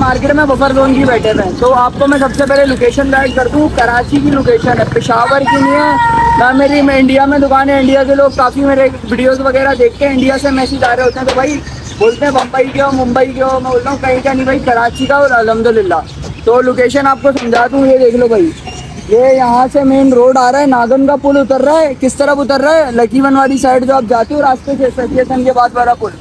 Market में buffer zone की बैठे हुए हैं। तो आपको मैं सबसे पहले लोकेशन गाइड कर दूँ। कराची की लोकेशन है, पेशावर की नहीं है ना। मेरी मैं इंडिया में दुकान है, इंडिया के लोग काफ़ी मेरे वीडियोस वगैरह देख के इंडिया से मैसेज आ रहे होते हैं, तो भाई बोलते हैं बम्बई के हो, मुंबई के हो। मैं बोलता हूँ कहीं का नहीं भाई, कराची का, और अल्हम्दुलिल्लाह। तो लोकेशन आपको समझा दूँ, ये देख लो भाई, ये यहाँ से मेन रोड आ रहा है, नागन का पुल उतर रहा है। किस तरफ उतर रहा है? लकीवन वाली साइड जो आप जाते हो रास्ते से, सचियसन के बाद वाला पुल,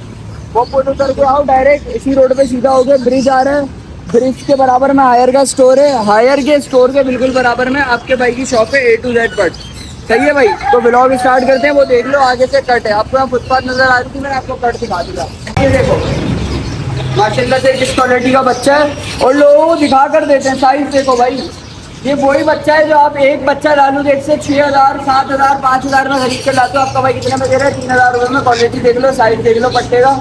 वो पुल उतर के आओ, डायरेक्ट इसी रोड पे सीधा हो गया, ब्रिज आ रहा है। ब्रिज के बराबर में हायर का स्टोर है, हायर के स्टोर के बिल्कुल बराबर में आपके भाई की शॉप है, A to Z बट। सही है भाई, तो व्लॉग स्टार्ट करते हैं। वो देख लो आगे से कट है, आपको यहाँ फुटपाथ नजर आ रही थी, मैंने आपको कट दिखा दिया। ये देखो माशाल्लाह से किस क्वालिटी का बच्चा है, और लोगों को दिखा कर देते हैं। साइज देखो भाई, ये वही बच्चा है जो आप एक बच्चा लालू देख से 6000, 7000, 5000 में खरीद कर लाते हो। आपका भाई कितने में दे रहा है? 3000 रुपये में। क्वालिटी देख लो, साइज देख लो पट्टे का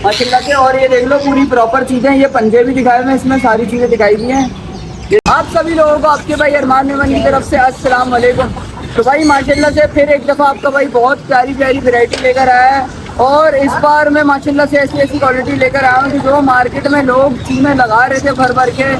माशाल्लाह से। और ये देख लो पूरी प्रॉपर चीज़ें, ये पंजे भी दिखाए हुए हैं, इसमें सारी चीज़ें दिखाई दी हैं। आप सभी लोगों को आपके भाई अरमान मेमन की तरफ से अस्सलाम वालेकुम। तो भाई माशाल्लाह से फिर एक दफ़ा आपका भाई बहुत प्यारी प्यारी वैरायटी लेकर आया है, और इस बार मैं माशाल्लाह से ऐसी ऐसी क्वालिटी लेकर आया हूँ कि जो मार्केट में लोग चीज़ें लगा रहे थे भर भर के,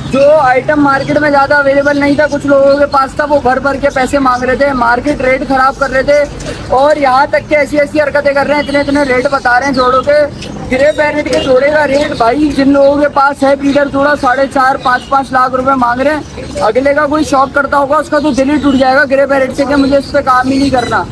जो आइटम मार्केट में ज़्यादा अवेलेबल नहीं था, कुछ लोगों के पास था, वो भर भर के पैसे मांग रहे थे, मार्केट रेट ख़राब कर रहे थे, और यहाँ तक के ऐसी ऐसी हरकतें कर रहे हैं, इतने इतने रेट बता रहे हैं जोड़ों के। ग्रे पैरेट के जोड़े का रेट भाई जिन लोगों के पास है ब्रीडर जोड़ा 4.5 5 लाख रुपए मांग रहे हैं। अगले का कोई शौक करता होगा, उसका तो दिल ही टूट जाएगा ग्रे पैरेट से कि मुझे इस पर काम ही नहीं करना।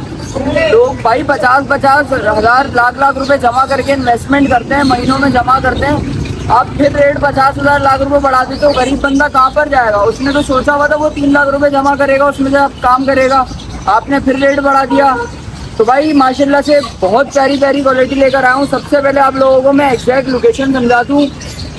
लोग भाई 50 हज़ार लाख रुपए जमा करके इन्वेस्टमेंट करते हैं, महीनों में जमा करते हैं। आप फिर रेट 50,000 लाख रुपए बढ़ा देते हो, गरीब बंदा कहाँ पर जाएगा? उसने तो सोचा हुआ था वो 3 लाख रुपए जमा करेगा, उसमें से आप काम करेगा, आपने फिर रेट बढ़ा दिया। तो भाई माशाल्लाह से बहुत प्यारी प्यारी क्वालिटी लेकर आया हूँ। सबसे पहले आप लोगों को मैं एग्जैक्ट लोकेशन समझा दूँ,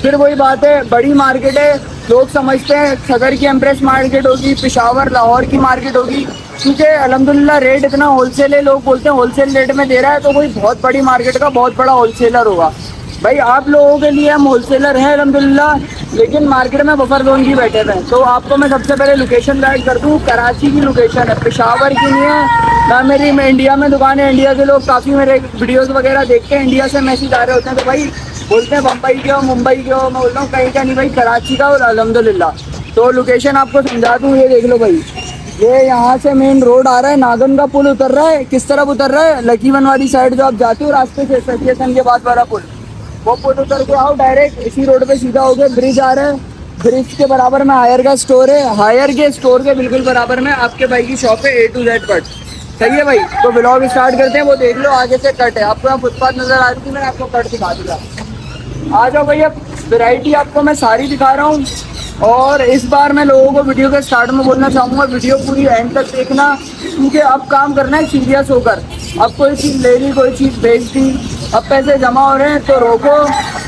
फिर वही बात है, बड़ी मार्केट है, लोग समझते हैं सदर की एम्प्रेस मार्केट होगी, पेशावर लाहौर की मार्केट होगी, क्योंकि अल्हम्दुलिल्लाह रेट इतना होलसेल है, लोग बोलते हैं होलसेल रेट में दे रहा है, तो कोई बहुत बड़ी मार्केट का बहुत बड़ा होलसेलर होगा। भाई आप लोगों के लिए हम होलसेलर हैं अल्हम्दुलिल्लाह, लेकिन मार्केट में बफर जोन की बैठे हुए हैं। तो आपको मैं सबसे पहले लोकेशन गाइड कर दूँ। कराची की लोकेशन है, पेशावर की नहीं है ना। मेरी मैं इंडिया में दुकान है, इंडिया के लोग काफ़ी मेरे वीडियोस वगैरह देख के इंडिया से मैसेज आ रहे होते हैं, तो भाई बोलते हैं बम्बई के हो, मुंबई के हो। मैं बोलता हूँ कहीं का नहीं भाई, कराची का, और अल्हम्दुलिल्लाह। तो लोकेशन आपको समझा दूँ, ये देख लो भाई, ये यहाँ से मेन रोड आ रहा है, नागन का पुल उतर रहा है। किस तरफ उतर रहा है? लकीवन वाली साइड जो आप जाते हो रास्ते से, सचियसन के बाद वाला पुल, वो पुल उतर के आओ, डायरेक्ट इसी रोड पे सीधा हो गया, ब्रिज आ रहा है। ब्रिज के बराबर में हायर का स्टोर है, हायर के स्टोर के बिल्कुल बराबर में आपके भाई की शॉप है, A to Z बट। सही है भाई, तो व्लॉग स्टार्ट करते हैं। वो देख लो आगे से कट है, आपको यहाँ फुटपाथ नजर आ रही थी, मैंने आपको कट दिखा दिया। आ जाओ भैया, वैरायटी आपको मैं सारी दिखा रहा हूँ। और इस बार मैं लोगों को वीडियो के स्टार्ट में बोलना चाहूँगा, वीडियो पूरी एंड तक देखना, क्योंकि अब काम करना है सीरियस होकर। अब कोई चीज़ ले ली, कोई चीज़ बेच दी, अब पैसे जमा हो रहे हैं तो रोको,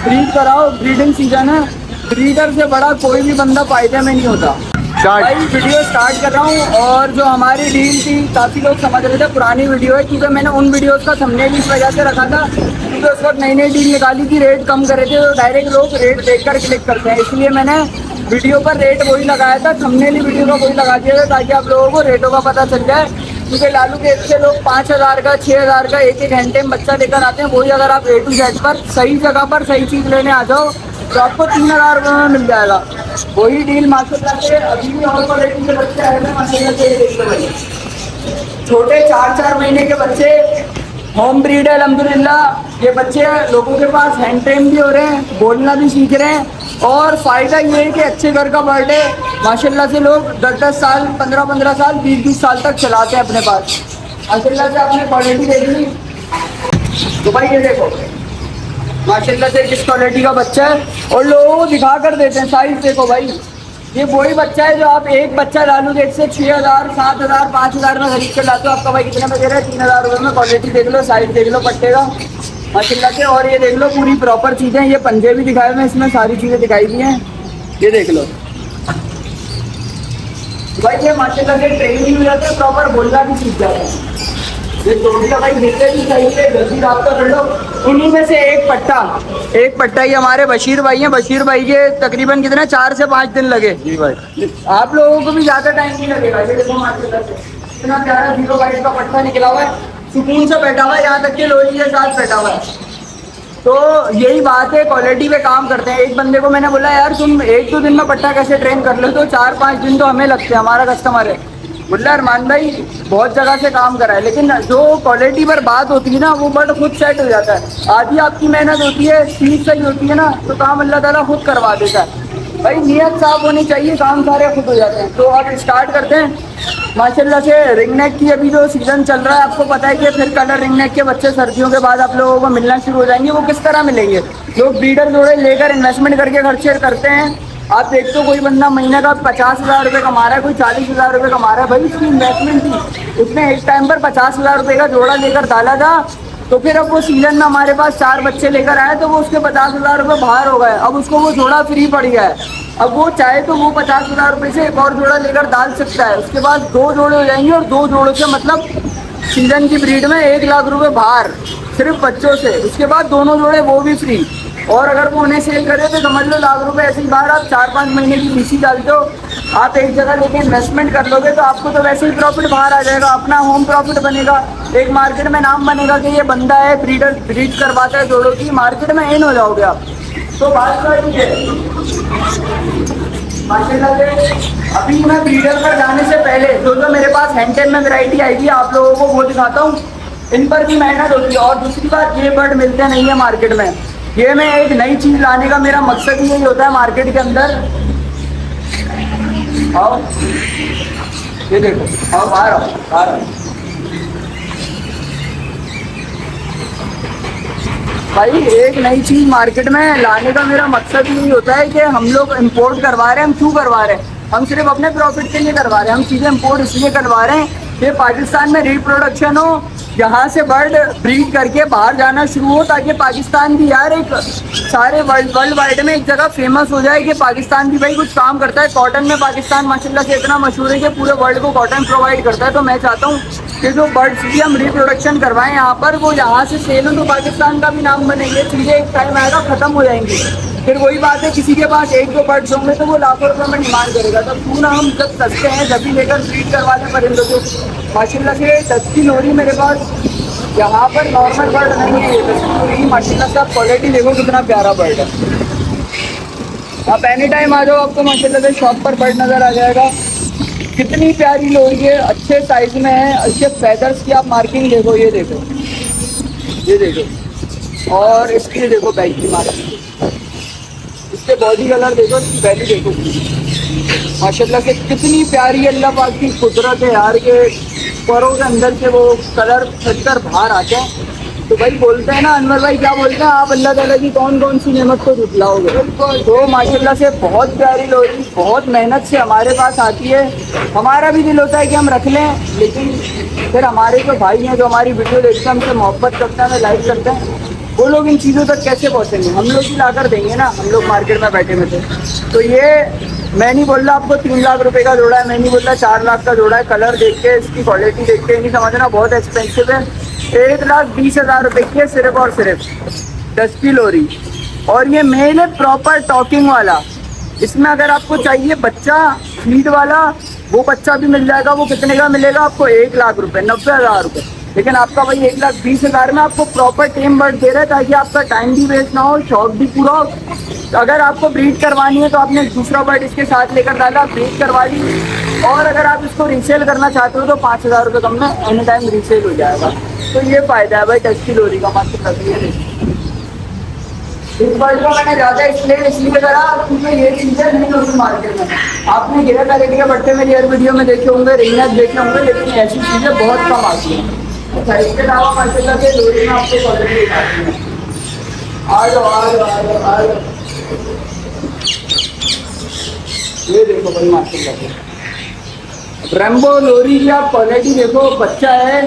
ब्रीड कराओ, ब्रीडिंग सीजन है। ब्रीडर से बड़ा कोई भी बंदा फायदे में नहीं होता। भाई वीडियो स्टार्ट कर रहा हूँ, और जो हमारी डील थी काफ़ी लोग समझ रहे थे पुरानी वीडियो है, क्योंकि मैंने उन वीडियोस का थंबनेल इस वजह से रखा था क्योंकि उस वक्त नई नई डील निकाली थी, रेट कम करे थे, तो डायरेक्ट लोग रेट देखकर क्लिक करते हैं, इसलिए मैंने वीडियो पर रेट वही लगाया था, थंबनेल ही वीडियो का वही लगा दिया था, ताकि आप लोगों को रेटों का पता चल जाए। क्योंकि लालू के से लोग 5000 का 6000 का एक एक घंटे में बच्चा लेकर आते हैं, वही अगर आप A to Z पर सही जगह पर सही चीज़ लेने आ जाओ तो आपको 3000 रुपये में मिल जाएगा। वही डील माशाल्लाह से अभी भी और क्वालिटी के बच्चे आए हैं माशाल्लाह से, छोटे 4-4 महीने के बच्चे, होम ब्रीड है अल्हम्दुलिल्लाह। ये बच्चे लोगों के पास हैंड ट्रेन भी हो रहे हैं, बोलना भी सीख रहे हैं, और फ़ायदा ये है कि अच्छे घर का बर्थडे माशाल्लाह से लोग 10-10 साल, 15-15 साल, 20-20 साल तक चलाते हैं अपने पास। माशाल्लाह से आपने क्वालिटी देख ली, तो भाई ये देखो माशाल्लाह से किस क्वालिटी का बच्चा है, और लोगों को दिखा कर देते हैं। साइज देखो भाई, ये वही बच्चा है जो आप एक बच्चा लालू देख से 6000, 7000, 5000 में खरीद कर लाते हो। आपका भाई कितने में दे रहा है? 3000 रुपये में। क्वालिटी देख लो, साइज देख लो पट्टे का माशाल्लाह से। और ये देख लो पूरी प्रॉपर चीज़ें, ये पंजे भी दिखाए हुए हैं, इसमें सारी चीज़ें दिखाई दी हैं, ये देख लो भाई। ये माशाल्लाह से ट्रेनिंग भी हो जाता है, प्रॉपर बोलना भी सीख जाता है। ये टोटियाँ भाई जितने भी चाहिए जल्दी रब्ता कर लो। उन्हीं में से एक पट्टा ही हमारे बशीर भाई हैं, बशीर भाई के तकरीबन कितने 4 से 5 दिन लगे। जी भाई, आप लोगों को भी ज़्यादा टाइम नहीं लगेगा। ये देखो माशाल्लाह से इतना प्यारा 0 बाइट का पट्टा निकला हुआ है, सुकून से बैठा हुआ है, यहाँ तक कि लोही के साथ बैठा हुआ है। तो यही बात है, क्वालिटी पे काम करते हैं। एक बंदे को मैंने बोला यार तुम एक दो दिन में पट्टा कैसे ट्रेन कर लो, तो 4-5 दिन तो हमें लगते हैं, हमारा कस्टमर है। बोला अरमान भाई बहुत जगह से काम करा है, लेकिन जो क्वालिटी पर बात होती है ना वो बट खुद सेट हो जाता है। आधी आपकी मेहनत होती है, चीज़ सही होती है ना, तो काम अल्लाह ताला खुद करवा देता है। भाई नियत साफ होनी चाहिए, काम सारे खुद हो जाते हैं। तो अब स्टार्ट करते हैं माशाल्लाह से। रिंग नेक की अभी जो सीज़न चल रहा है, आपको पता है कि फिर कलर रिंग नेक के बच्चे सर्दियों के बाद आप लोगों को मिलना शुरू हो जाएंगे। वो किस तरह मिलेंगे, लोग ब्रीडर जोड़े लेकर इन्वेस्टमेंट करके खर्चे करते हैं। आप देखते हो कोई बंदा महीने का 50,000 रुपये कमा रहा है, कोई 40,000 रुपये कमा रहा है। भाई उसकी इन्वेस्टमेंट थी, उसने एक टाइम पर 50,000 रुपये का जोड़ा लेकर डाला था, तो फिर अब वो सीजन में हमारे पास 4 बच्चे लेकर आए, तो वो उसके 50,000 रुपये बाहर हो गए। अब उसको वो जोड़ा फ्री पड़ गया है। अब वो चाहे तो वो 50,000 रुपये से एक और जोड़ा लेकर डाल सकता है। उसके बाद 2 जोड़े हो जाएंगे, और 2 जोड़ों से मतलब सीजन की ब्रीड में 1 लाख रुपये बाहर सिर्फ बच्चों से। उसके बाद दोनों जोड़े वो भी फ्री। और अगर वो उन्हें सेल करे तो समझ लो ₹1,00,000 ऐसे ही बाहर। आप 4-5 महीने की पीसी डालते हो, आप एक जगह लेके इन्वेस्टमेंट कर लोगे, तो आपको तो वैसे ही प्रॉफिट बाहर आ जाएगा, अपना होम प्रॉफिट बनेगा। एक मार्केट में नाम बनेगा कि ये बंदा है ब्रीडर, ब्रीड करवाता है जोड़ों की, मार्केट में इन हो जाओगे आप। तो बात तो ये है माशाल्लाह से। अभी मैं ब्रीडर पर जाने से पहले जो जो मेरे पास हैंडटेम में वैरायटी आएगी आप लोगों को वो दिखाता हूँ। इन पर भी मेहनत होती है। और दूसरी बात, ये बर्ड मिलते नहीं है मार्केट में। ये मैं एक नई चीज़ लाने का मेरा मकसद ही यही होता है मार्केट के अंदर। आओ ये देखो, आओ बाहर आओ, बाहर आओ। भाई एक नई चीज़ मार्केट में लाने का मेरा मकसद यही होता है कि हम लोग इंपोर्ट करवा रहे हैं। हम क्यों करवा रहे हैं? हम सिर्फ अपने प्रॉफिट के लिए करवा रहे हैं। हम चीज़ें इंपोर्ट इसलिए करवा रहे हैं कि पाकिस्तान में रिप्रोडक्शन हो, यहाँ से बर्ड ब्रीड करके बाहर जाना शुरू हो, ताकि पाकिस्तान भी यार एक सारे वर्ल्ड वाइड में एक जगह फेमस हो जाए कि पाकिस्तान भी भाई कुछ काम करता है। कॉटन में पाकिस्तान माशाल्लाह से इतना मशहूर है कि पूरे वर्ल्ड को कॉटन प्रोवाइड करता है। तो मैं चाहता हूँ कि जो बर्ड्स की हम रिप्रोडक्शन करवाएं यहाँ पर, वो यहाँ से सेल हो, तो पाकिस्तान का भी नाम बनेंगे। चीज़ें एक टाइम आएगा ख़त्म हो जाएंगी। फिर वही बात है, किसी के पास 1-2 बर्ड्स होंगे तो वो लाखों रुपये में डिमांड करेगा। तब क्यों ना हम जब सस्ते हैं जब भी लेकर ब्रीड करवा लें परिंदों को। माशाल्लाह से 10 की लोरी मेरे पास यहाँ पर नॉर्मल बर्ड नहीं है। 10 की लोरी माशाल्लाह से। आप क्वालिटी देखो कितना प्यारा बर्ड है। आप एनी टाइम आ जाओ, आपको माशाल्लाह से शॉप पर बर्ड नज़र आ जाएगा। कितनी प्यारी लोरी है, अच्छे साइज में है, अच्छे फेदर्स की। आप मार्किंग देखो, ये देखो, ये देखो, और इसकी देखो बैक की मार्किंग, इसके बॉडी कलर देखो, इसकी बैली देखो। माशाल्लाह से कितनी प्यारी अल्लाह पाक की कुदरत है यार, के परों के अंदर से वो कलर फटकर बाहर आते हैं। तो भाई बोलते हैं ना, अनवर भाई क्या बोलते हैं, आप अल्लाह ताला की कौन कौन सी नेमत को झुटलाओगे। तो माशाल्लाह से बहुत प्यारी लोरी, बहुत मेहनत से हमारे पास आती है। हमारा भी दिल होता है कि हम रख लें, लेकिन फिर हमारे जो भाई हैं जो हमारी वीडियो देखते हैं, हमसे मोहब्बत करते हैं, हमें लाइक करते हैं, वो लोग इन चीज़ों तक कैसे पहुँचेंगे? हम लोग ही ला कर देंगे ना, हम लोग मार्केट में बैठे हुए थे। तो ये मैं नहीं बोल रहा आपको 3 लाख रुपए का जोड़ा है, मैं नहीं बोल रहा 4 लाख का जोड़ा है। कलर देख के, इसकी क्वालिटी देख के नहीं समझना, बहुत एक्सपेंसिव है। 1,20,000 की है सिर्फ और सिर्फ 10 की लोरी। और ये मेल है प्रॉपर टॉकिंग वाला। इसमें अगर आपको चाहिए बच्चा फीड वाला, वो बच्चा भी मिल जाएगा। वो कितने का मिलेगा आपको? 1,00,000 रुपये, 90,000 रुपये। लेकिन आपका भाई 1,20,000 में आपको प्रॉपर टेम बर्ड दे रहा है, ताकि आपका टाइम भी वेस्ट ना हो, शौक भी पूरा हो। अगर आपको ब्रीड करवानी है तो आपने दूसरा बर्ड इसके साथ लेकर डाला, ब्रीड करवा ली। और अगर आप इसको रीसेल करना चाहते हो तो 5,000 रुपये कम में एनी टाइम रीसेल हो जाएगा। तो ये फ़ायदा है भाई 10 की लोरी का। मात्र तस्वीर इस बर्ड को मैंने ज़्यादा इसलिए करा क्योंकि ये चीज़ें नहीं होती मार्केट में। आपने गिरा क्वालिटी के बट्टे में रियर वीडियो में देखे होंगे, रिंगनेक देखे होंगे, लेकिन ऐसी चीज़ें बहुत कम आती हैं। अच्छा, इसके अलावा माशाल्लाह से लोरी में आपको क्वालिटी दिखाती है। आ जाओ, आ जाओ, आ जाओ, आ जाओ। ये देखो भाई माशाल्लाह से रैम्बो लोरी की आप क्वालिटी देखो। बच्चा है,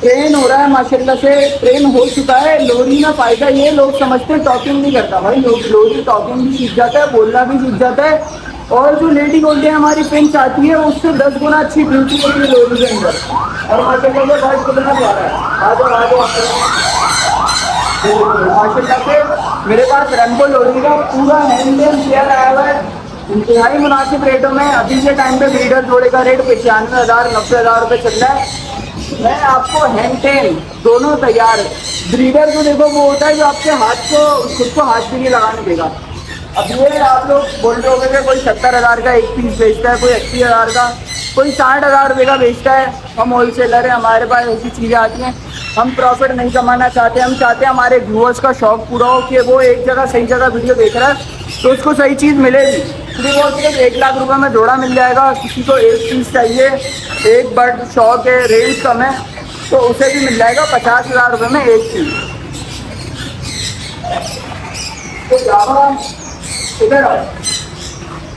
ट्रेन हो रहा है माशाल्लाह से, ट्रेन हो चुका है। लोरी में फ़ायदा ये, लोग समझते हैं टॉकिंग नहीं करता। भाई लोरी टॉकिंग भी सीख जाता है, बोलना भी सीख जाता है। और जो लेडी गोल्डन हमारी फिंच आती है, उससे 10 गुना अच्छी ब्यूटी होती है लोरी के अंदर। और माशाल्लाह से बहुत कितना जा रहा है। आ जाओ, आ जाओ। माशाल्लाह से मेरे पास रैम्बो लोरी का पूरा हैंडमेड पेयर आया हुआ है, इंतहाई मुनासिब रेटों में। अभी के टाइम पे ब्रीडर जोड़े का रेट 95,000 90,000 रुपये चल रहा है। मैं आपको हैंड टेन दोनों तैयार है। ब्रीडर को देखो वो होता है जो आपके हाथ को खुद को हाथ भी नहीं लगाने देगा। अब ये आप लोग बोल रहे होंगे कि कोई 70,000 का एक पीस बेचता है, कोई 80,000 का, कोई 60,000 रुपये का बेचता है। हम होलसेलर हैं, हमारे पास ऐसी चीज़ें आती हैं। हम प्रॉफिट नहीं कमाना चाहते, हम चाहते हैं हमारे व्यूअर्स का शौक पूरा हो कि वो एक जगह सही जगह वीडियो देख रहा है तो उसको सही चीज़ मिलेगी। सिर्फ और सिर्फ 1 लाख रुपये में जोड़ा मिल जाएगा। किसी को एक पीस चाहिए, एक बर्ड शौक है, रेंज कम है, तो उसे भी मिल जाएगा 50,000 रुपये में एक पीस। तो जावा इधर आओ।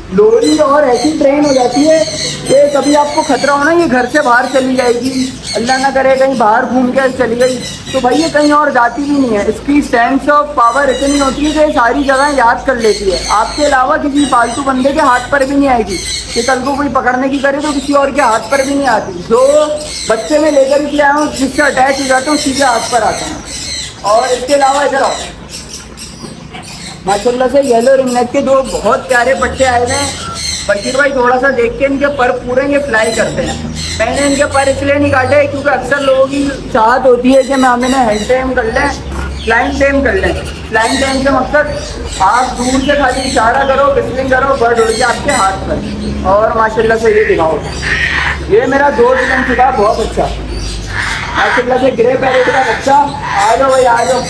लोरी और ऐसी ट्रेन हो जाती है कि कभी आपको खतरा हो ना ये घर से बाहर चली जाएगी, अल्लाह ना करे कहीं बाहर घूम के चली गई, तो भाई ये कहीं और जाती भी नहीं है। इसकी सेंस ऑफ पावर इतनी होती है कि ये सारी जगह याद कर लेती है। आपके अलावा किसी फालतू बंदे के हाथ पर भी नहीं आएगी कि कल को कोई पकड़ने की करे तो किसी और के हाथ पर भी नहीं आती। जो बच्चे में लेकर इसलिए आया हूँ, जिससे अटैच हो जाता हूँ सीधे हाथ पर आता हूँ। और इसके अलावा इधर आओ, माशाल्लाह से येलो रिंगनेक के दो बहुत प्यारे पट्टे आए हुए हैं। बशीर भाई थोड़ा सा देख के इनके पर पूरे ये फ्लाई करते हैं। मैंने इनके पर इसलिए नहीं काटे क्योंकि अक्सर लोगों की चाहत होती है कि मैं हमें हेड टेम कर लें, फ्लाइंग टेम कर लें। फ्लाइंग टेम से मकसद आप दूर से खाली इशारा करो, विस्लिंग करो, बर्ड उड़ जाए आपके हाथ पर। और माशाल्लाह से ये दिखाओ, ये मेरा दोस्त बन चुका बहुत अच्छा माशाल्लाह से, ग्रे पैरेट का बच्चा। आ जाओ भाई आ जाओ,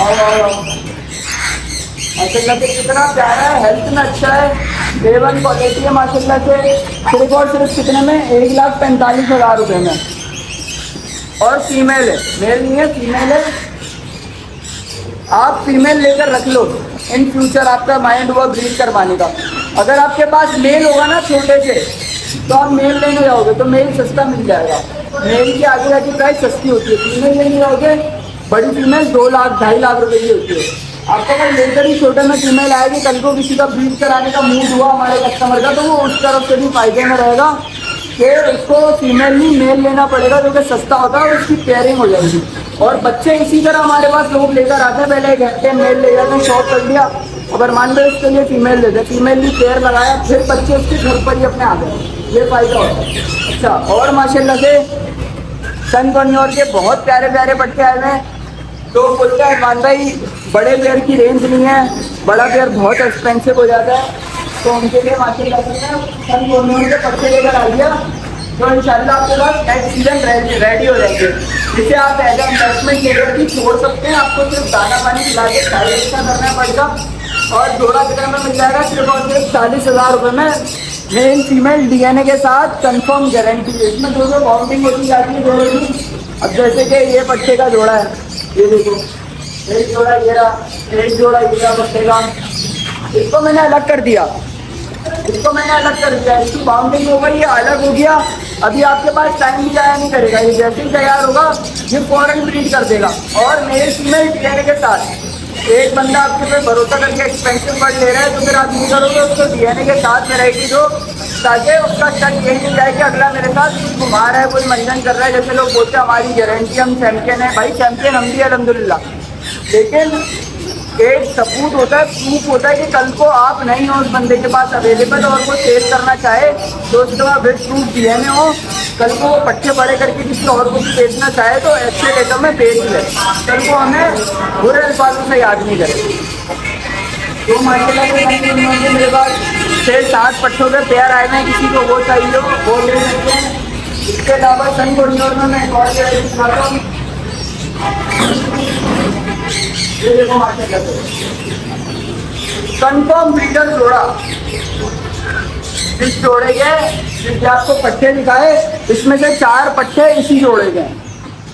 और माशाल्लाह से कितना प्यारा है, हेल्थ में अच्छा है, A1 क्वालिटी है माशाल्लाह से। सिर्फ और सिर्फ कितने में, 1,45,000 रुपये में। और फीमेल है, मेल नहीं है, फीमेल है। आप फीमेल लेकर रख लो, इन फ्यूचर आपका माइंड हुआ ब्रीड करवाने का। अगर आपके पास मेल होगा ना छोटे से, तो आप मेल लेने जाओगे तो मेल सस्ता मिल जाएगा। मेल की आगे जाके प्राइस सस्ती होती है। फीमेल लेने जाओगे, बड़ी फीमेल 2 लाख 2.5 लाख रुपए की होती है। आपको अगर लेकर ही छोटे में फीमेल आएगी, कल को किसी का ब्रीड कराने का मूड हुआ हमारे कस्टमर का, तो वो उस तरफ से भी फायदे में रहेगा कि उसको फीमेल नहीं मेल लेना पड़ेगा, जो कि सस्ता होता है, उसकी पेयरिंग हो जाएगी। और बच्चे इसी तरह हमारे पास लोग लेकर आते हैं, पहले एक घंटे मेल ले जाते हैं, शॉप कर दिया, अगर मान लो इसके लिए फीमेल लेते, फीमेल भी पेयर लगाया, फिर बच्चे उसके घर पर ही अपने आ गए, ये फायदा होता है। अच्छा, और माशाल्लाह से सन कन्योर के बहुत प्यारे प्यारे पट्टे आए हैं। तो बोलते हैं मान भाई बड़े पेयर की रेंज नहीं है, बड़ा पेयर बहुत एक्सपेंसिव हो जाता है, तो उनके लिए माशाल्लाह से सन कन्योर के पट्टे लेकर आ गया, तो इंशाल्लाह आपके पास नेक्स्ट सीजन रेडी हो जाएंगे, जिसे आप एज इन्वेस्टमेंट लेकर भी छोड़ सकते हैं। आपको सिर्फ दाना पानी खिला के टाइम एक्स्ट्रा करना पड़ेगा, और जोड़ा कितने में मिल जाएगा, सिर्फ और सिर्फ 40,000 रुपये में, मेल फीमेल DNA के साथ कंफर्म गारंटी है। इसमें जो बाउंडिंग होती जाती है जोड़े की। अब जैसे कि ये पट्टे का जोड़ा है, ये देखो, एक जोड़ा ये रहा, एक जोड़ा ये रहा पट्टे का, इसको मैंने अलग कर दिया, इसको मैंने अलग कर दिया, इसकी बाउंडिंग हो गई, ये अलग हो गया। अभी आपके पास टाइम भी जाया नहीं करेगा, ये जैसे ही तैयार होगा ये फौरन ब्रीड कर देगा। और मेल फीमेल DNA के साथ, एक बंदा आपके पे भरोसा करके एक्सपेंसिव बर्ड ले रहा है, तो फिर आप ये करोगे उसको DNA के साथ वैरायटी दो, ताकि उसका शक यही नहीं जाए कि अगला मेरे साथ कुछ घुमा रहा है, कोई मंजन कर रहा है। जैसे लोग बोलते हैं हमारी गारंटी, हम चैंपियन है, भाई चैंपियन हम भी अल्हम्दुलिल्लाह, लेकिन एक सबूत होता है, प्रूफ होता है कि कल को आप नहीं हो उस बंदे के पास अवेलेबल और वो सेल करना चाहे, तो उसके बाद विद प्रूफ DNA हो, कल को वो पट्टे बड़े करके किसी और को भी बेचना चाहे तो अच्छे रेटों में बेच ले, कल को हमें बुरे अल्फाजों से याद नहीं करे। तो माशाल्लाह से मेरे पास 6-7 पट्टों के पेयर आए हैं, किसी को वो चाहिए हो वो ले सकते हैं। इसके अलावा सन कन्योर में मैं एक और वैरायटी दिखाता हूँ, ये देखो माशाल्लाह से कंफर्म ब्रीडर जोड़ा। जिस जोड़े के जिसके आपको पट्टे दिखाए, इसमें से 4 पट्टे इसी जोड़े के,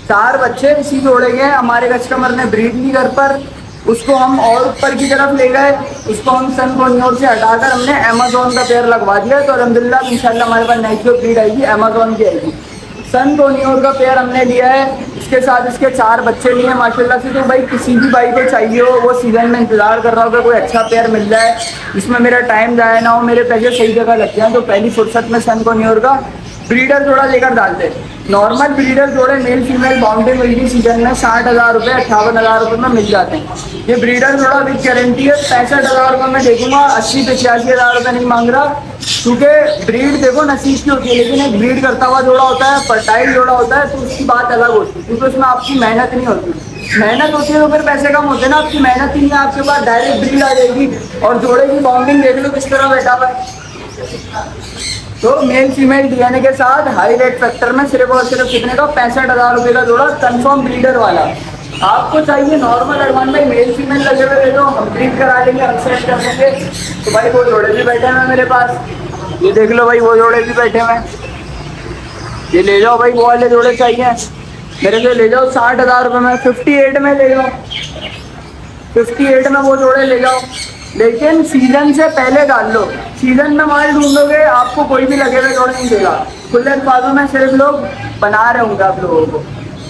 4 बच्चे इसी जोड़े के। हमारे कस्टमर ने ब्रीड ली घर पर, उसको हम और ऊपर की तरफ ले गए, उसको हम सन कन्योर से हटाकर हमने अमेजोन का पेयर लगवा दिया। तो अल्हम्दुलिल्लाह इंशाल्लाह हमारे पास नई जो ब्रीड आएगी अमेजोन की आएगी। सन कन्योर का पेयर हमने लिया है, इसके साथ इसके 4 बच्चे लिए माशाल्लाह से। तो भाई किसी भी भाई को चाहिए हो, वो सीजन में इंतजार कर रहा हो कि कोई अच्छा पेयर मिल जाए जिसमें मेरा टाइम जाए ना हो, मेरे पैसे सही जगह लग जाए, तो पहली फुर्सत में सन कन्योर का ब्रीडर जोड़ा लेकर डालते। नॉर्मल ब्रीडर जोड़े मेल फीमेल बाउंड्री मिलती सीजन में 60,000 रुपये 58,000 रुपये में मिल जाते हैं। ये ब्रीडर जोड़ा विद गारंटी है 65,000 रुपये में देखूंगा, 80-85,000 रुपये नहीं मांग रहा। क्योंकि ब्रीड देखो नसीब की होती है, लेकिन एक ब्रीड करता हुआ जोड़ा होता है, फर्टाइल जोड़ा होता है, तो उसकी बात अलग होती है, क्योंकि उसमें आपकी मेहनत नहीं होती। मेहनत होती है तो फिर पैसे कम होते हैं ना, आपकी मेहनत ही नहीं है, आपके पास डायरेक्ट ब्रीड आ जाएगी। और जोड़े की बाउंडिंग देख लो किस तरह बैठा हुआ है। तो मेल फीमेल डीएनए के साथ हाई रेट फैक्टर में सिर्फ और सिर्फ कितने का, 65,000 रुपये का जोड़ा, कंफर्म ब्रीडर वाला। आपको चाहिए नॉर्मल एडवांस में मेल फीमेल लगे हुए ले लो, हम ब्रीड करा लेंगे, हम सेट कर देंगे। तो भाई वो जोड़े भी बैठे हैं मेरे पास, ये देख लो भाई, वो जोड़े भी बैठे हुए हैं, ये ले जाओ भाई। वो वाले जोड़े चाहिए मेरे से ले जाओ 60,000 रुपये में, 58 में ले जाओ, 58 में वो जोड़े ले जाओ। लेकिन सीजन से पहले डाल लो, सीजन में माल ढूंढोगे आपको कोई भी लगे हुए जोड़े नहीं देगा। खुले अल्फाजों में सिर्फ लोग बना रहे होंगे आप लोगों को।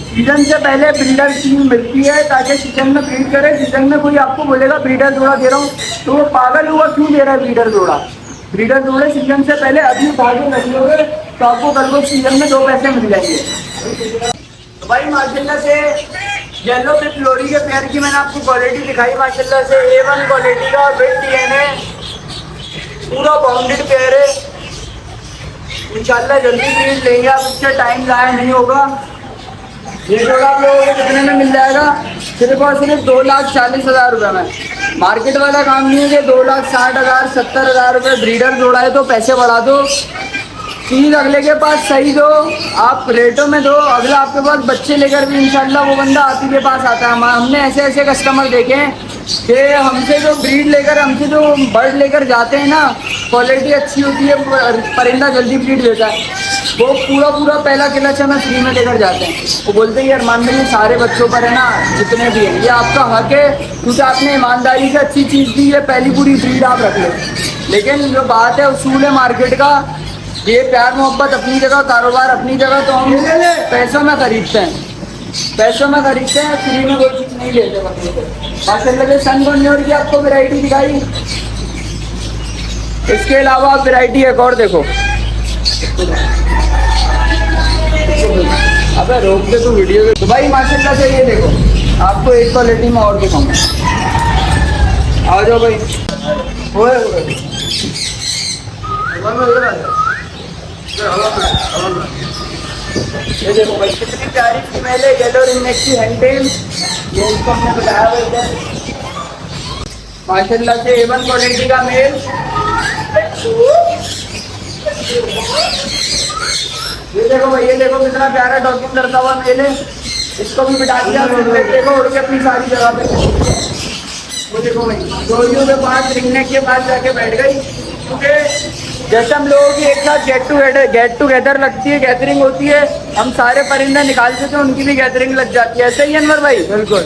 सीजन से पहले ब्रीडर टीम मिलती है ताकि सीजन में ब्रीड करे। सीजन में कोई आपको बोलेगा ब्रीडर जोड़ा दे रहा हूँ, तो वो पागल हुआ, क्यों दे रहा है ब्रीडर जोड़ा? ब्रीडर जोड़े सीजन से पहले अभी भागे रख लोगे तो आपको कल को सीजन में 2 पैसे मिल जाएंगे। तो भाई माशाल्लाह से येलो विद लोरी के पेयर की मैंने आपको क्वालिटी दिखाई, माशाल्लाह से A1 क्वालिटी का विद डीएनए, पूरा बाउंडेड पेयर है। इंशाल्लाह जल्दी ब्रीड लेंगे आप, इससे टाइम ज़ाया नहीं होगा। ये जोड़ा आप लोगों को कितने में मिल जाएगा? सिर्फ और सिर्फ 2,40,000 रुपये में। मार्केट वाला काम नहीं है कि 2,60,000 70,000 रुपये ब्रीडर जोड़ा है तो पैसे बढ़ा दो। चीज़ अगले के पास सही दो, आप रेटों में दो, अगला आपके पास बच्चे लेकर भी इंशाल्लाह वो बंदा आप ही के पास आता है। हमने ऐसे ऐसे कस्टमर देखे हैं कि हमसे जो ब्रीड लेकर, हमसे जो बर्ड लेकर जाते हैं ना, क्वालिटी अच्छी होती है, परिंदा जल्दी ब्रीड देता है, वो पूरा पूरा पहला किला में फ्री में लेकर जाते हैं। वो बोलते हैं अरमान भाई ये सारे बच्चों पर है ना, जितने भी हैं, ये आपका हक है क्योंकि आपने ईमानदारी से अच्छी चीज़ दी है, पहली पूरी ब्रीड आप रख लो। लेकिन जो बात है उसूल है मार्केट का, ये प्यार मोहब्बत अपनी जगह, कारोबार अपनी जगह, तो हम पैसों में खरीदते हैं, पैसों में खरीदते हैं, फ्री में कोई चीज़ नहीं लेते बच्चों को। माशाल्लाह से सन बन्योर की आपको वैरायटी दिखाई, इसके अलावा आप वैरायटी एक और देखो। अबे रोक दे तो वीडियो। तो भाई माशाल्लाह से ये देखो, आपको एक क्वालिटी में और दिखाऊंगा, आ जाओ भाई। ये देखो भाई कितनी प्यारी फीमेल है, येलो रिंग नेक की हैंडटेल, ये इसको हमने बताया हुआ इधर। माशाल्लाह से A1 क्वालिटी का मेल। ये देखो भाई, ये देखो कितना प्यारा डॉकिंग करता हुआ मेल है, इसको भी बिठा दिया। देखो उड़ के अपनी सारी जगह पे, वो देखो भाई डोरियों के पास, रिंग नेक के पास जाके बैठ गई। क्योंकि जैसे हम लोगों की एक साथ गेट टूगेदर लगती है, गैदरिंग होती है, हम सारे परिंदे निकालते थे, उनकी भी गैदरिंग लग जाती है। ऐसे ही अनवर भाई? बिल्कुल।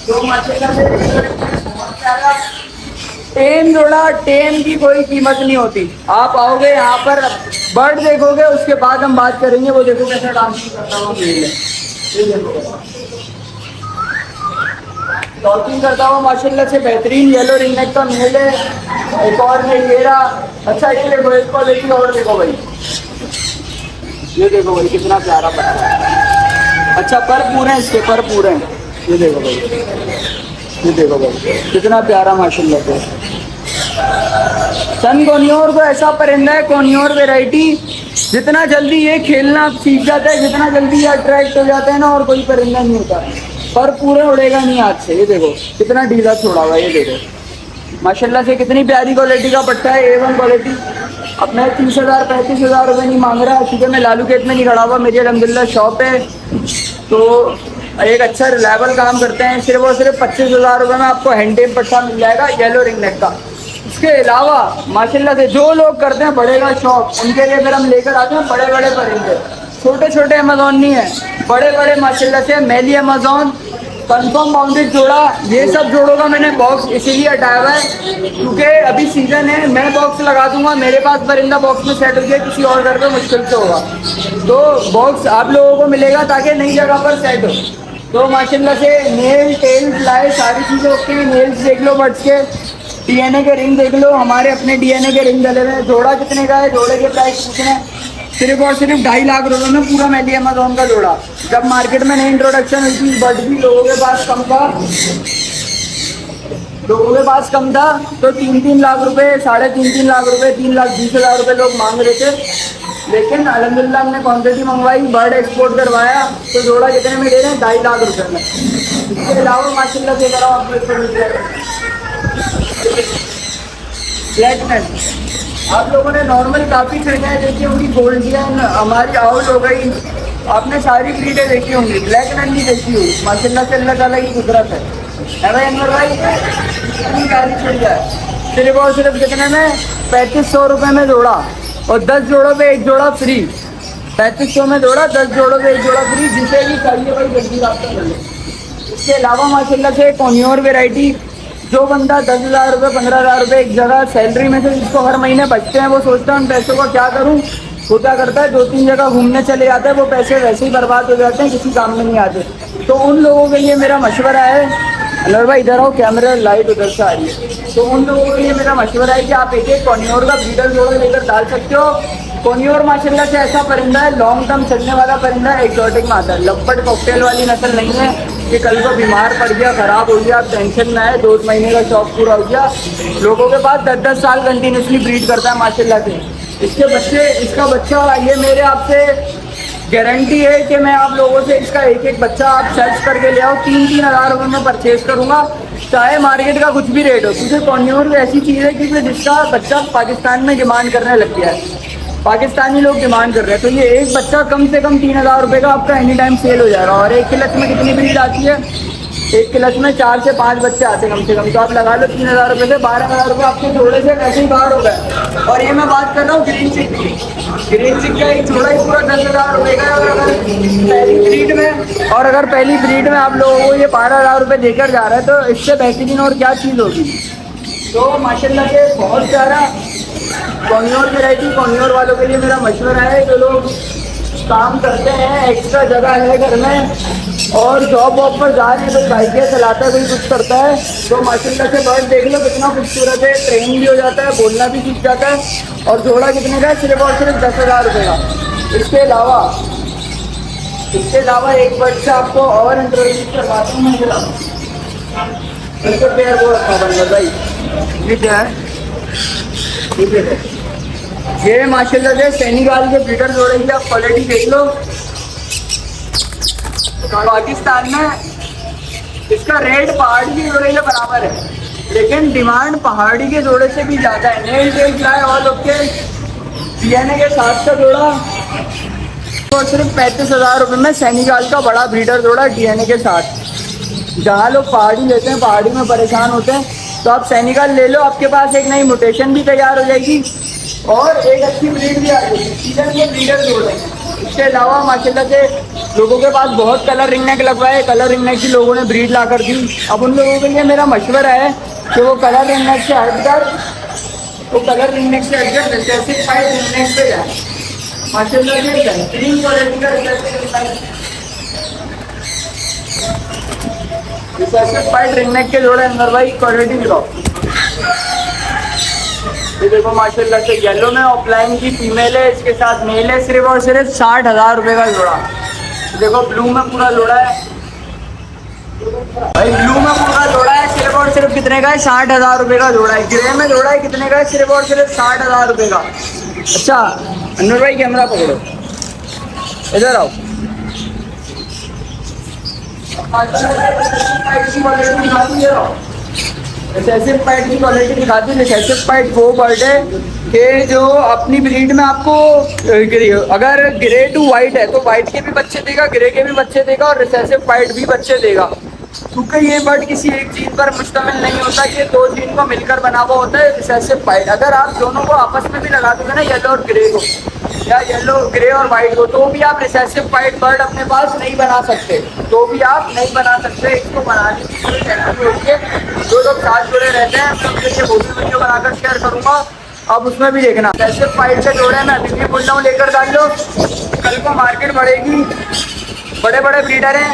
तो माशाल्लाह से टेम जोड़ा, टेम की कोई कीमत नहीं होती। आप आओगे यहाँ पर बर्ड देखोगे, उसके बाद हम बात करेंगे। वो देखो कैसा डांसिंग करता हुआ मेल है, ये देखो डॉकिंग करता हुआ माशाल्लाह से बेहतरीन येलो रिंग नेक का मेल है। एक और मेल ये रहा। अच्छा ये देखो, एक क्वालिटी और देखो भाई, ये देखो भाई कितना प्यारा बना है। अच्छा पर पूरे हैं, इसके पर पूरे हैं, ये देखो भाई, ये देखो भाई कितना प्यारा माशाल्लाह से। सन कोनियोर को ऐसा परिंदा है, कोनियोर वैरायटी, जितना जल्दी ये खेलना सीख जाता है, जितना जल्दी ये अट्रैक्ट हो जाता है ना, और कोई परिंदा नहीं होता, पर पूरे उड़ेगा नहीं हाथ से। ये देखो कितना ढीला छोड़ा हुआ, ये देखो माशाल्लाह से कितनी प्यारी क्वालिटी का पट्टा है, A1 क्वालिटी। अब मैं 30,000 35,000 रुपये नहीं मांग रहा, क्योंकि मैं लालू गेट में नहीं खड़ा हुआ, मेरी अलहमदिल्ला शॉप है, तो एक अच्छा रिलायबल काम करते हैं। सिर्फ और सिर्फ 25,000 रुपये में आपको हैंडटेम पट्टा मिल जाएगा येलो रिंग नेक का। इसके अलावा माशाल्लाह से जो लोग करते हैं बड़े का शौक, उनके लिए फिर हम लेकर आते हैं बड़े बड़े परिंदे। छोटे छोटे अमेजोन नहीं है, बड़े बड़े माशाल्लाह से मेली अमेजोन, कंफर्म बाउंडेड जोड़ा। ये सब जोड़ों का मैंने बॉक्स इसीलिए हटाया हुआ है क्योंकि अभी सीजन है, मैं बॉक्स लगा दूंगा, मेरे पास परिंदा बॉक्स में सेट हो गया, किसी और घर पे मुश्किल से होगा, तो बॉक्स आप लोगों को मिलेगा ताकि नई जगह पर सेट हो। तो माशाल्लाह से नेल टेल फ्लाई सारी चीज़ें ओके। नेल्स देख लो बर्ड्स के, डीएनए के रिंग देख लो, हमारे अपने डीएनए के रिंग डले हुए हैं। जोड़ा कितने का है? जोड़े के प्राइस कितने हैं? सिर्फ और सिर्फ 2.5 लाख रुपए में पूरा मेली अमेजोन का जोड़ा। जब मार्केट में नई इंट्रोडक्शन हुई थी, बर्ड भी लोगों के पास कम था, लोगों के पास कम था तो 3-3 लाख रुपए, 3.5 लाख रुपए, 3,20,000 रुपए लोग मांग रहे थे। लेकिन अल्हम्दुलिल्लाह हमने क्वांटिटी मंगवाई, बर्ड एक्सपोर्ट करवाया, तो जोड़ा कितने में दे रहे हैं? 2.5 लाख रुपए में। इसके अलावा माशाल्लाह से करा आपको इसको मिल जाएगा ब्लैक नेट। आप लोगों ने नॉर्मल काफ़ी खरीदाएँ देखी होंगी, गोल्डियन हमारी आउट हो गई, आपने सारी ब्रीडें देखी होंगी, ब्लैक नेट नहीं देखी हुई। माशाल्लाह से अल्लाह ताला की कुदरत है भाई अनवर भाई। इतनी गाड़ी चल जाए सिर्फ और सिर्फ कितने में? 3500 रुपये में जोड़ा, और 10 जोड़ों पे एक जोड़ा फ्री। 3500 में जोड़ा, 10 जोड़ों पे एक जोड़ा फ्री। जिसे भी चाहिए भाई जल्दी रास्ता कर लो। इसके अलावा माशाल्लाह से कॉन्योर वेराइटी, जो बंदा 10,000 रुपये 15,000 रुपये एक जगह सैलरी में से जिसको हर महीने बचते हैं, वो सोचता है उन पैसों का क्या करूं। वो क्या करता है, 2-3 जगह घूमने चले जाता है, वो पैसे वैसे ही बर्बाद हो जाते हैं, किसी काम में नहीं आते। तो उन लोगों के लिए मेरा मशवरा है, अनवर भाई इधर आओ, कैमरा लाइट उधर से आ रही है। तो उन लोगों के लिए मेरा मशवरा है कि आप एक एक कॉन्योर का ब्रीडर जोड़ा लेकर डाल सकते हो। कॉन्योर माशाल्लाह से ऐसा परिंदा है, लॉन्ग टर्म चलने वाला परिंदा है, एक्सोटिक में आता है। लपट कॉकटेल वाली नस्ल नहीं है कि कल को बीमार पड़ गया, ख़राब हो गया, आप टेंशन ना है, 2 महीने का शौक पूरा हो गया। लोगों के पास 10-10 साल कंटिन्यूसली ब्रीड करता है माशाल्लाह से। इसका बच्चा, ये मेरे आपसे गारंटी है कि मैं आप लोगों से इसका एक एक बच्चा आप सर्च करके ले आओ, 3-3 हज़ार रुपये में परचेज़ करूँगा, चाहे मार्केट का कुछ भी रेट हो। क्योंकि कॉन्योर ऐसी चीज़ है कि जिसका बच्चा पाकिस्तान में डिमांड करने लग गया है, पाकिस्तानी लोग डिमांड कर रहे हैं। तो ये एक बच्चा कम से कम 3,000 रुपये का आपका एनी टाइम सेल हो जाएगा। और एक क्लच में कितनी ब्रीड आती है? एक क्लच में 4 से 5 बच्चे आते हैं कम से कम। तो आप लगा लो 3,000 रुपये से 12,000 रुपये आपके जोड़े से वैसे ही बाहर हो गए। और ये मैं बात कर रहा हूँ ग्रीन चिक की। ग्रीन चिक का एक जोड़ा ही पूरा 10,000 रुपये का है। और अगर पहली ब्रीड में आप लोगों को ये 12,000 रुपये देकर जा रहा है, तो इससे बेहतरीन और क्या चीज़ होगी। तो माशाल्लाह से बहुत प्यारा कॉन्योर वेराइटी। कॉन्योर वालों के लिए मेरा मशवरा है, जो लोग काम करते हैं, एक्स्ट्रा जगह है घर में और जॉब वॉब पर जा रहे हैं, कोई बाइकें चलाता है, कोई कुछ करता है, तो माशाल्लाह से बर्ड देख लो कितना खूबसूरत है। ट्रेन भी हो जाता है, बोलना भी सीख जाता है। और जोड़ा कितने का है? सिर्फ और सिर्फ 10,000 रुपये का। इसके अलावा एक बर्ड से आपको और इंट्रोड्यूस करवाता हूँ मैं। भाई ये क्या है? ये माशाल्लाह से सेनेगाल के ब्रीडर जोड़े की आप क्वालिटी देख लो। पाकिस्तान में इसका रेट पहाड़ी के जोड़े के बराबर है, लेकिन डिमांड पहाड़ी के जोड़े से भी ज़्यादा है। नेल टेल फ्लाई और लोग के DNA के साथ का जोड़ा और सिर्फ 35,000 रुपये में सेनेगाल का बड़ा ब्रीडर जोड़ा DNA के साथ। जहाँ लोग पहाड़ी लेते हैं, पहाड़ी में परेशान होते हैं, तो आप सेनेगाल ले लो, आपके पास एक नई म्यूटेशन भी तैयार हो जाएगी और एक अच्छी ब्रीड भी आ जाएगी। सीजन के ब्रीडर जोड़ रहे हैं। इसके अलावा माशाल्लाह से लोगों के पास बहुत कलर रिंग नेक लगवाए, कलर रिंग नेक की लोगों ने ब्रीड ला कर दी। अब उन लोगों के लिए मेरा मशवरा है कि वो कलर रिंग नेक से हटकर रिसेसिव पाइट रिंग नेक पे जाए। माशाल्लाह से बेहतरीन क्वालिटी का रिसेसिव पाइट रिंग नेक के जोड़े अंदर भाई क्वालिटी दिखाओ। ये देखो माशाल्लाह से येलो में ऑफलाइन की फीमेल है, इसके साथ मेल है। सिर्फ और सिर्फ 60,000 रुपये का जोड़ा। देखो ब्लू में पूरा जोड़ा है भाई, ब्लू में पूरा जोड़ा है। सिर्फ और सिर्फ कितने का है? 60,000 रुपये का जोड़ा है। ग्रे में जोड़ा है कितने का है? सिर्फ और सिर्फ 60,000 रुपये का। अच्छा अनवर भाई कैमरा पकड़ो, इधर आओ। रिसेसिव पाइट की क्वालिटी दिखाती है। रिसेसिव पाइट वो बर्ड है कि जो अपनी ब्रीड में आपको अगर ग्रे टू वाइट है तो वाइट के भी बच्चे देगा, ग्रे के भी बच्चे देगा और रिसेसिव पाइट भी बच्चे देगा। क्योंकि ये बर्ड किसी एक जीन पर मुश्तमिल नहीं होता, ये 2 जीन को मिलकर बना हुआ होता है रिसेसिव पाइट। अगर आप दोनों को आपस में भी लगा दोगे ना, येलो और ग्रे को या येलो ग्रे और वाइट को, तो भी आप रिसेसिव पाइट बर्ड अपने पास नहीं बना सकते, इसको बनाने की कोई टेक्निक होती है। जो लोग साथ जुड़े रहते हैं मैं उनके लिए वीडियो बनाकर शेयर करूँगा, अब उसमें भी देखना। रिसेसिव पाइट से जोड़े मैं अभी भी बोल रहा हूँ, लेकर डाल लो, कल को मार्केट बढ़ेगी, बड़े बड़े ब्रीडर हैं।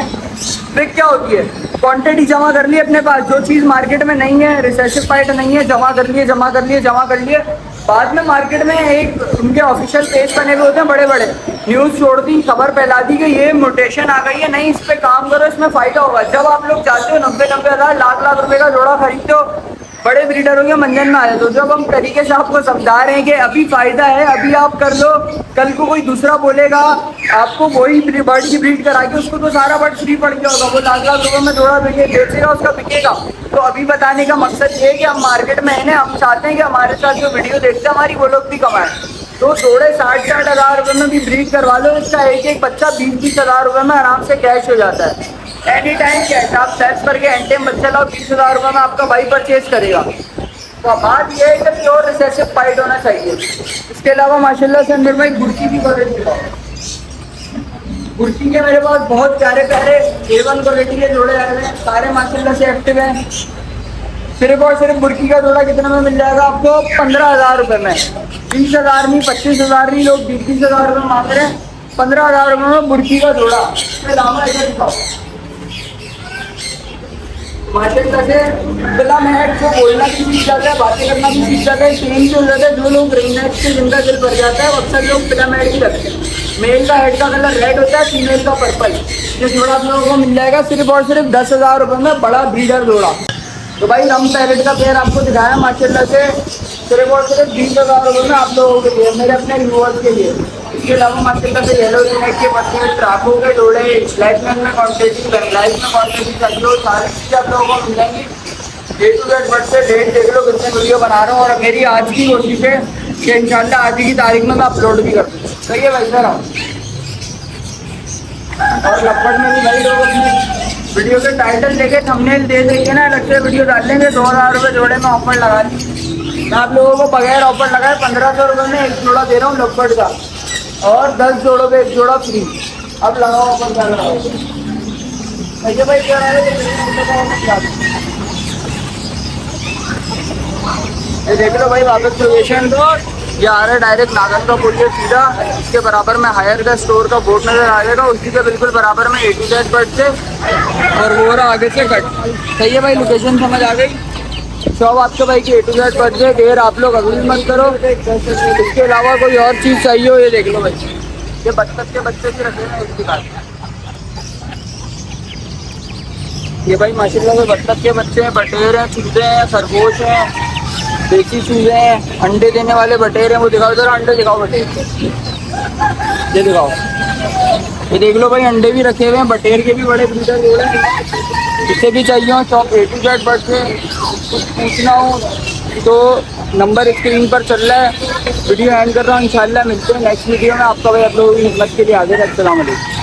ट्रिक क्या होती है? क्वांटिटी जमा कर ली अपने पास, जो चीज़ मार्केट में नहीं है, रिसेसिव पाइट नहीं है, जमा कर लिए, बाद में मार्केट में एक उनके ऑफिशियल पेज बने हुए होते हैं बड़े बड़े, न्यूज़ छोड़ दी, खबर फैला दी कि ये म्यूटेशन आ गई है, नहीं इस पे काम करो, इसमें फ़ायदा होगा। जब आप लोग जाते हो 90-90 हज़ार लाख लाख रुपए का जोड़ा खरीदते हो, बड़े ब्रीडरों के मंजन में आ जाते हो। जब हम तरीके से आपको समझा रहे हैं कि अभी फ़ायदा है, अभी आप कर लो, कल को कोई दूसरा बोलेगा आपको वही बर्ड की ब्रीड करा के, उसको तो सारा बर्ड फ्री पड़ गया होगा, वो लाख लाख रुपए में जोड़ा बेचेगा, उसका बिकेगा। तो अभी बताने का मकसद ये है कि हम मार्केट में है ना, हम चाहते हैं कि हमारे साथ जो वीडियो देखते हैं हमारी, वो लोग भी कमाएं। तो जोड़े 60-60 हज़ार रुपये में भी ब्रीड करवा लो, इसका एक एक बच्चा 20-20 हज़ार रुपये में आराम से कैश हो जाता है। एनी टाइम कैश, आप सेल्स करके एंड टाइम बच्चा लाओ, 20 हज़ार रुपये में आपका भाई परचेज करेगा। तो बात ये है कि प्योर रिसेसिव पाइट होना चाहिए। इसके अलावा माशाल्लाह से अंदर भाई गुर्की की क्वालिटी दिखाओ। गुर्की के मेरे पास बहुत प्यारे प्यारे A1 क्वालिटी के जोड़े आए हुए हैं, सारे माशाल्लाह से एक्टिव हैं। सिर्फ और सिर्फ बुर्की का जोड़ा कितने में मिल जाएगा आपको? 15,000 रुपये में। 20,000 नहीं, 25,000 नहीं, लोग 20-20 हज़ार रुपये मांग रहे हैं। 15,000 रुपये में बुर्की का जोड़ा। लामा इधर दिखाओ। माशाल्लाह से बिला महक को बोलना भी सीख जाता है, बातें करना भी सीख जाता है, सेम भी हो जाता है। जो लोग रिंगनेट से जिनका दिल भर जाता है, अक्सर लोग बिला महक ही रखते हैं। मेल का हेड का कलर रेड होता है, फीमेल का पर्पल। ये जोड़ा आप लोगों को मिल जाएगा सिर्फ और सिर्फ 10,000 रुपये में, बड़ा ब्रीडर जोड़ा। तो भाई रम पैरेट का पेयर आपको दिखाया माशाल्लाह से सिर्फ और सिर्फ 20,000 रुपये में आप लोगों के लिए, मेरे अपने व्यूअर्स के लिए। इसके अलावा माशाल्लाह से येलो रिंगनेट के पत्ते, ट्राको के जोड़े, ब्लैक मैन में क्वान्टिटी, बेंगलाइज में क्वान्टिटी, सभी सारी चीज़ें आप लोगों को मिल जाएंगी। A to Z बट से डेट देख लो कितने वीडियो बना रहा हूँ, और मेरी आज की कोशिश है कि इंशाल्लाह आज की तारीख में मैं अपलोड भी कर दूँ। सही है भाई सर। और लपट में भी भाई लोग अपने वीडियो के टाइटल देके थंबनेल दे देके ना अलग से वीडियो डाल लेंगे। 2,000 रुपये जोड़े में ऑफर लगा दी। मैं आप लोगों को बगैर ऑफर लगाए 1,500 रुपये में एक जोड़ा दे रहा हूँ लपट का, और 10 जोड़ों पे एक जोड़ा फ्री। अब लगाओ ऑफर क्या लगाओ भैया भाई, क्या है ये देख लो भाई, वापस लोकेशन ये आ रहा है डायरेक्ट नागन का पुल सीधा। इसके बराबर में हायर का स्टोर का बोर्ड नजर आ जाएगा, उसी के बिल्कुल बराबर में A to Z बट से, और वो रहा आगे से कट। सही है भाई, लोकेशन समझ आ गई। शॉप आपके भाई की A to Z बट से, देर आप लोग अभी मत करो। इसके अलावा कोई और चीज़ चाहिए हो, ये देख लो भाई, ये बत्तख के बच्चे भी रखे हैं इसकी बात। ये भाई माशाल्लाह से बत्तख के बच्चे हैं, बटेर हैं, चूजे हैं, खरगोश हैं, देसी चूजे हैं, अंडे देने वाले बटेर हैं। वो दिखाओ जरा, अंडे दिखाओ बटेर, ये दिखाओ, ये देख लो भाई, अंडे भी रखे हुए हैं। बटेर के भी बड़े ब्रीडर जोड़े हैं। जिससे भी चाहिए हो shop A to Z but से, कुछ पूछना हो तो नंबर स्क्रीन पर चल रहा है। वीडियो एंड कर रहा हूँ, इंशाल्लाह मिलते हैं नेक्स्ट वीडियो में। आपका भाई आप लोगों की खिदमत के लिए हाजिर है। अस्सलाम वालेकुम।